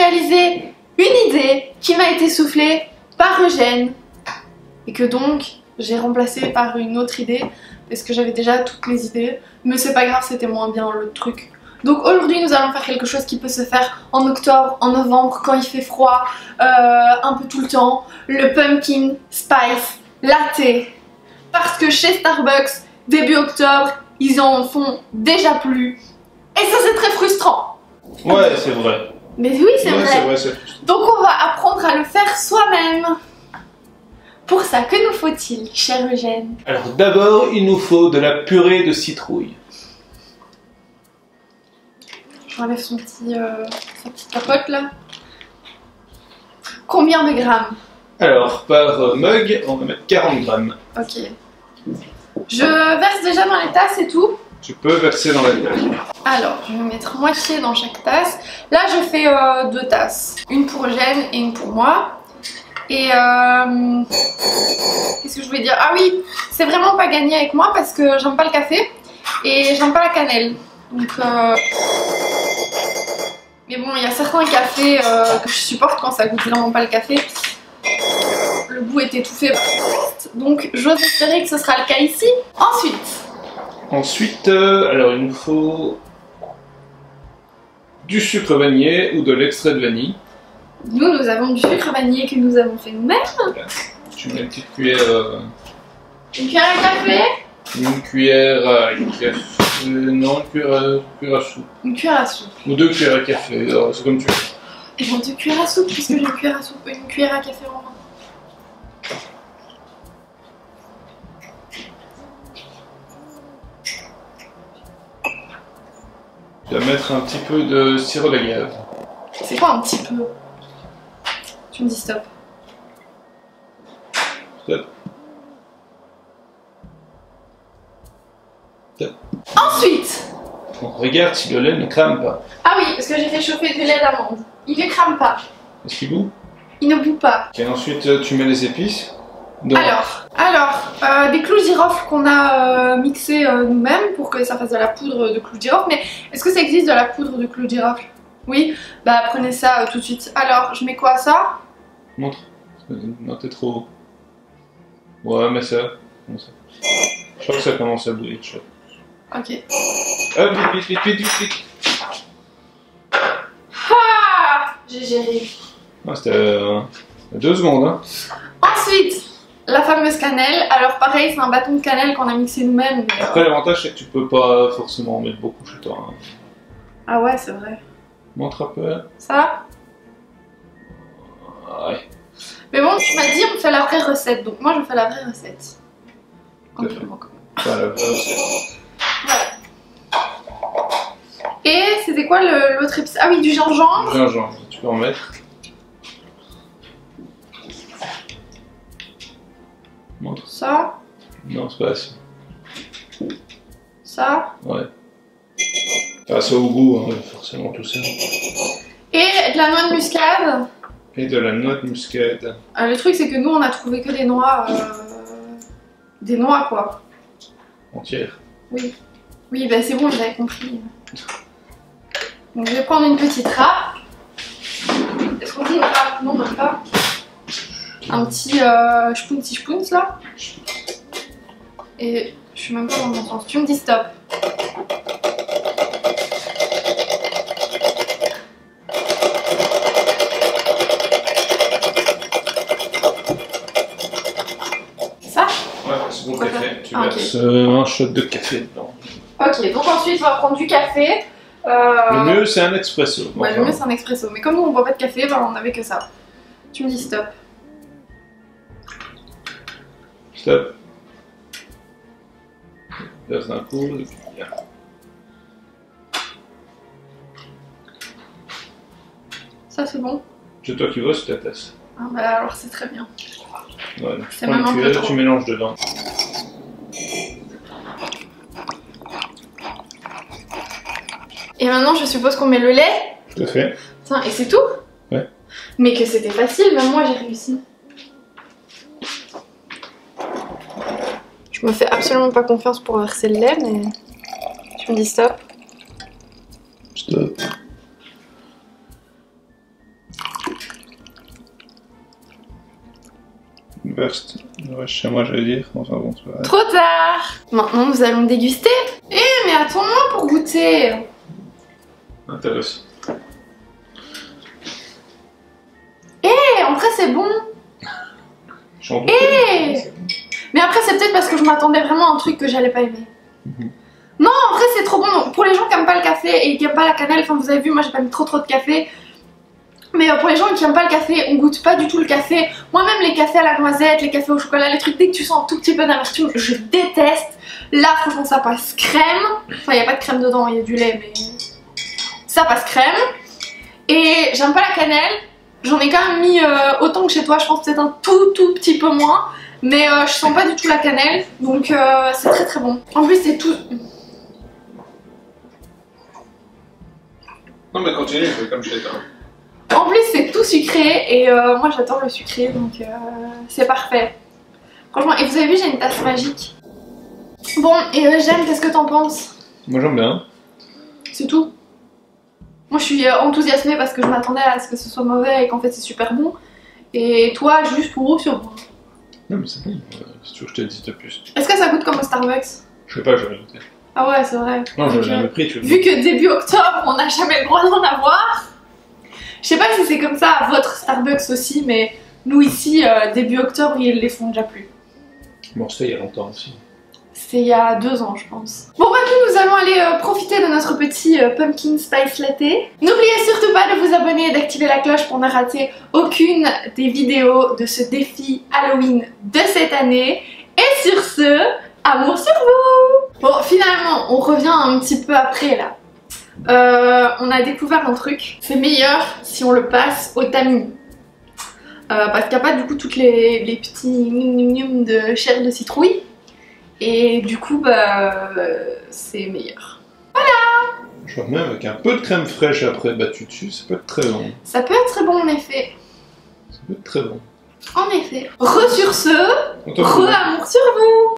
réaliser une idée qui m'a été soufflée par Eugène et que donc j'ai remplacée par une autre idée parce que j'avais déjà toutes les idées, mais c'est pas grave, c'était moins bien le truc. Donc aujourd'hui nous allons faire quelque chose qui peut se faire en octobre, en novembre, quand il fait froid, un peu tout le temps, le pumpkin spice latte. Parce que chez Starbucks, début octobre, ils en font déjà plus. Et ça c'est très frustrant. Ouais, c'est vrai. Mais oui, c'est Ouais, vrai. c'est vrai, c'est frustrant. Donc on va apprendre à le faire soi-même. Pour ça, que nous faut-il, cher Eugène? Alors d'abord, il nous faut de la purée de citrouille. J'enlève sa petite capote là. Combien de grammes? Alors, par mug, on va mettre 40 grammes. Ok. Je verse déjà dans les tasses et tout. Tu peux verser dans la tasse. Alors, je vais mettre moitié dans chaque tasse. Là, je fais 2 tasses. Une pour Eugène et une pour moi. Et qu'est-ce que je voulais dire? Ah oui, c'est vraiment pas gagné avec moi parce que j'aime pas le café et j'aime pas la cannelle. Donc, mais bon, il y a certains cafés que je supporte quand ça goûte vraiment pas le café. Le goût est étouffé. Donc, j'ose espérer que ce sera le cas ici. Ensuite, alors il nous faut du sucre vanillé ou de l'extrait de vanille. Nous avons du sucre vanillé que nous avons fait nous-mêmes. Voilà. Tu mets une petite cuillère. Une cuillère à café. Une cuillère à café. Non, cuillère à soupe. Une cuillère à soupe. Ou 2 cuillères à café, c'est comme tu veux. Et bon, 2 cuillères à soupe, puisque j'ai une cuillère à soupe, une cuillère à café en main. Tu vas mettre un petit peu de sirop d'agave. C'est quoi un petit peu? Tu me dis stop. Stop. Stop. Ensuite, On regarde si le lait ne crame pas. ah oui, parce que j'ai fait chauffer du lait d'amande. Il ne crame pas. Est-ce qu'il bout? Il ne bout pas. Et ensuite, tu mets les épices. Donc, Alors, des clous de girofle qu'on a mixés nous-mêmes pour que ça fasse de la poudre de clous de girofle. Mais est-ce que ça existe de la poudre de clous de girofle? Oui, bah prenez ça tout de suite. Alors, je mets quoi ça? montre. Non, t'es trop haut. Ouais, mais ça. Comme ça. Je crois que ça commence à bouillir. Ok. Hop, vite. Ah, j'ai géré. Ah, c'était 2 secondes, hein. Ensuite, la fameuse cannelle. Alors pareil, c'est un bâton de cannelle qu'on a mixé nous-mêmes. Mais, Après, l'avantage, c'est que tu peux pas forcément en mettre beaucoup chez toi. Hein. ah ouais, c'est vrai. Montre un peu. Ça? Ouais. Mais bon, tu m'as dit on fait la vraie recette, donc moi je fais la vraie recette. Tout à fait. Voilà, Et c'était quoi l'autre épice? Ah oui, du gingembre. gingembre, tu peux en mettre. Montre. Ça, Non, c'est pas assez. ça. Ouais. Ah, ça au goût, hein, forcément, tout ça. Et de la noix de muscade. Et de la noix de muscade. Le truc c'est que nous on a trouvé que des noix. Des noix quoi. Entière. Oui. Oui, bah c'est bon, j'avais compris. Donc je vais prendre une petite râpe. Est-ce qu'on dit une râpe? Non, même pas. Un petit spoons là. Et je suis même pas dans mon sens. Tu me dis stop. Ça? Ouais, c'est bon, café. Tu Ah, verses un shot de café dedans. Ok, donc ensuite on va prendre du café. Le mieux, c'est un expresso. Ouais, Enfin, le mieux c'est un expresso. Mais comme nous on boit pas de café, bah, on avait que ça. Tu me dis stop. Stop. Verse d'un coup. Ça c'est bon. C'est toi qui vois, c'est ta tasse. Ah, bah alors c'est très bien. Voilà. C'est Prends même un une peu cuillère, trop. tu mélanges dedans. Et maintenant je suppose qu'on met le lait. Tout à fait. Tiens, et c'est tout? Ouais. Mais que c'était facile, même moi j'ai réussi. Je me fais absolument pas confiance pour verser le lait, mais tu me dis stop. Stop. Burst. Je reste chez moi, j'allais dire. Enfin bon, c'est pas grave. Trop tard. Maintenant, nous allons déguster. Eh, mais attends-moi pour goûter. Intéressant. Eh, en vrai, c'est bon. Mais après, c'est peut-être parce que je m'attendais vraiment à un truc que j'allais pas aimer. Non, en vrai, c'est trop bon. Pour les gens qui aiment pas le café et qui aiment pas la cannelle, enfin, vous avez vu, moi, j'ai pas mis trop de café. Mais pour les gens qui aiment pas le café, on goûte pas du tout le café. Moi-même, les cafés à la noisette, les cafés au chocolat, les trucs, dès que tu sens un tout petit peu d'amertume, je déteste. Là, franchement, ça passe crème. Enfin, il y a pas de crème dedans, il y a du lait, mais ça passe crème. Et j'aime pas la cannelle. J'en ai quand même mis autant que chez toi, je pense peut-être un tout petit peu moins. Mais je sens pas du tout la cannelle, donc c'est très bon. En plus, c'est tout... Non mais continue, fais comme chez toi. En plus, c'est tout sucré et moi j'adore le sucré, donc c'est parfait. Franchement, et vous avez vu, j'ai une tasse magique. Bon, et j'aime, qu'est-ce que t'en penses? Moi j'aime bien. C'est tout. Moi je suis enthousiasmée parce que je m'attendais à ce que ce soit mauvais et qu'en fait c'est super bon. Et toi, juste pour sur moi. Non mais c'est bon, si tu veux que je te dise de plus. Est-ce que ça goûte comme au Starbucks? Je sais pas, je vais goûter. Ah ouais, c'est vrai. Non, j'ai jamais pris, tu veux. Vu que début octobre, on n'a jamais le droit d'en avoir. Je sais pas si c'est comme ça à votre Starbucks aussi, mais nous ici, début octobre, ils les font déjà plus. Bon, c'était il y a longtemps aussi. C'était il y a 2 ans, je pense. Bon, maintenant, nous allons aller profiter de notre petit pumpkin spice latte. N'oubliez surtout pas de vous abonner et d'activer la cloche pour ne rater aucune des vidéos de ce défi Halloween de cette année. Et sur ce, amour sur vous! Bon, finalement, on revient un petit peu après, là. On a découvert un truc. C'est meilleur si on le passe au tamis. Parce qu'il n'y a pas du coup toutes les petits gnum de chair de citrouille. Et du coup, bah, c'est meilleur. Voilà! Je vois même avec un peu de crème fraîche après battue dessus, ça peut être très bon. Ça peut être très bon en effet. Ça peut être très bon. En effet. Re sur ce, On t'en re amour sur vous!